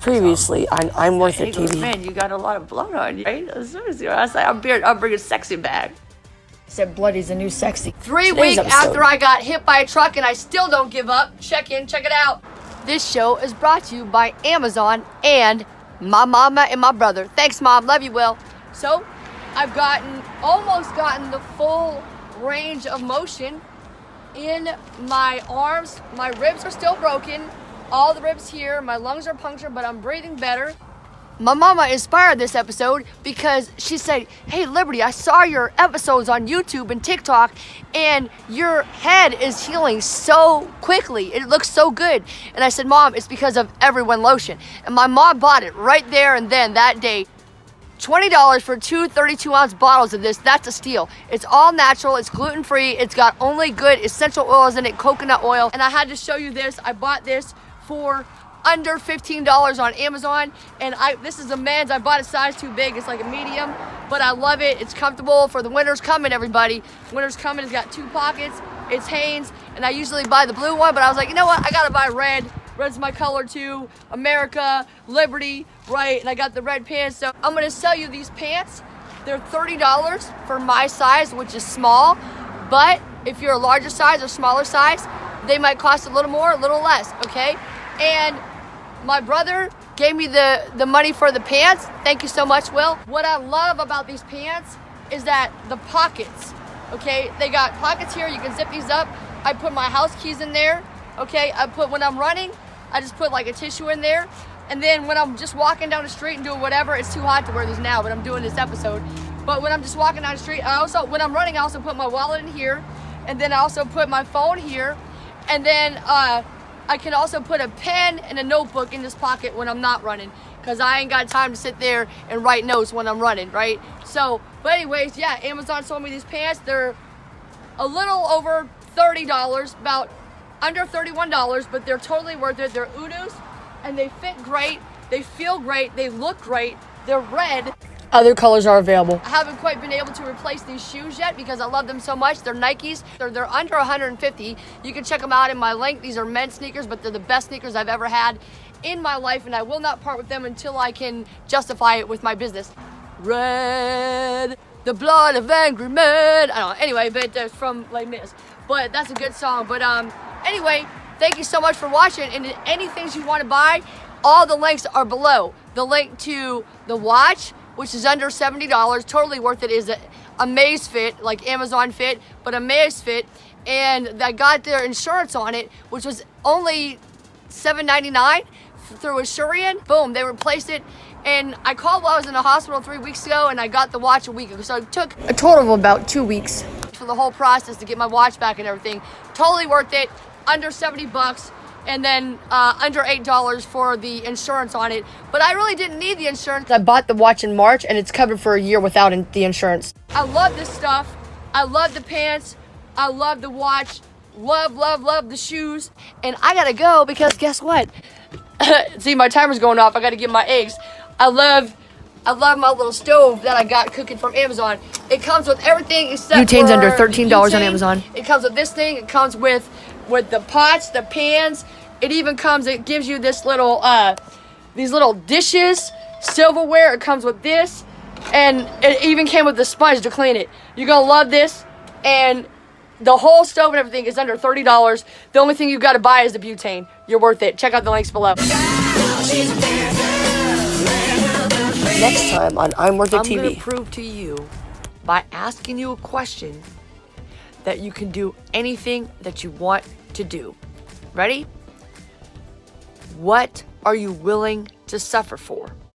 Previously on I'm Worth It TV. Man, you got a lot of blood on you, right? As soon as I say I'm bringing sexy back. Said Bloody's a new sexy. 3 weeks after I got hit by a truck and I still don't give up. Check it out. This show is brought to you by Amazon and my mama and my brother. Thanks, Mom. Love you, Will. So, I've almost gotten the full range of motion in my arms. My ribs are still broken. All the ribs here. My lungs are punctured, but I'm breathing better. My mama inspired this episode because she said, "Hey, Liberty, I saw your episodes on YouTube and TikTok, and your head is healing so quickly. It looks so good." And I said, "Mom, it's because of Everyone Lotion." And my mom bought it right there and then that day. $20 for two 32-ounce bottles of this. That's a steal. It's all natural. It's gluten-free. It's got only good essential oils in it, coconut oil. And I had to show you this. I bought this for under $15 on Amazon, and this is a men's. I bought a size too big. It's like a medium, but I love it. It's comfortable for the winter's coming, everybody. Winter's coming. It's got 2 pockets. It's Hanes, and I usually buy the blue one, but I was like, you know what? I gotta buy red. Red's my color too. America, Liberty, right? And I got the red pants. So I'm gonna sell you these pants. They're $30 for my size, which is small, but if you're a larger size or smaller size, they might cost a little more, a little less, okay? And my brother gave me the money for the pants. Thank you so much, Will. What I love about these pants is that the pockets, okay? They got pockets here. You can zip these up. I put my house keys in there, okay? When I'm running, I just put like a tissue in there. And then when I'm just walking down the street and doing whatever, it's too hot to wear these now, but I'm doing this episode. But when I'm just walking down the street, when I'm running, I also put my wallet in here. And then I also put my phone here. And then I can also put a pen and a notebook in this pocket when I'm not running, because I ain't got time to sit there and write notes when I'm running, right? So, but anyways, yeah, Amazon sold me these pants. They're a little over $30, about under $31, but they're totally worth it. They're Udus, and they fit great. They feel great. They look great. They're red. Other colors are available. I haven't quite been able to replace these shoes yet because I love them so much. They're Nikes. They're under $150. You can check them out in my link. These are men's sneakers, but they're the best sneakers I've ever had in my life, and I will not part with them until I can justify it with my business. Red, the blood of angry men. I don't know. Anyway, but from Les Mis. But that's a good song. But anyway, thank you so much for watching. And any things you want to buy, all the links are below. The link to the watch, which is under $70, totally worth it, is a Maze Fit, like Amazon Fit, but a Maze Fit, and I got their insurance on it, which was only $7.99 through Assurian. Boom, they replaced it, and I called while I was in the hospital 3 weeks ago, and I got the watch a week ago, so it took A total of about 2 weeks. for the whole process to get my watch back and everything. Totally worth it, under 70 bucks. And then under $8 for the insurance on it. But I really didn't need the insurance. I bought the watch in March, and it's covered for a year without the insurance. I love this stuff. I love the pants. I love the watch. Love, love, love the shoes. And I gotta go because guess what? See, my timer's going off. I gotta get my eggs. I love my little stove that I got cooking from Amazon. It comes with everything except Butane's for under $13 butane. on Amazon. It comes with this thing. It comes with the pots, the pans. It gives you this little, these little dishes, silverware. It comes with this, and it even came with the sponge to clean it. You're gonna love this, and the whole stove and everything is under $30. The only thing you gotta buy is the butane. You're worth it. Check out the links below. Next time on I'm Worth It I'm gonna TV. prove to you by asking you a question that you can do anything that you want to do. Ready? What are you willing to suffer for?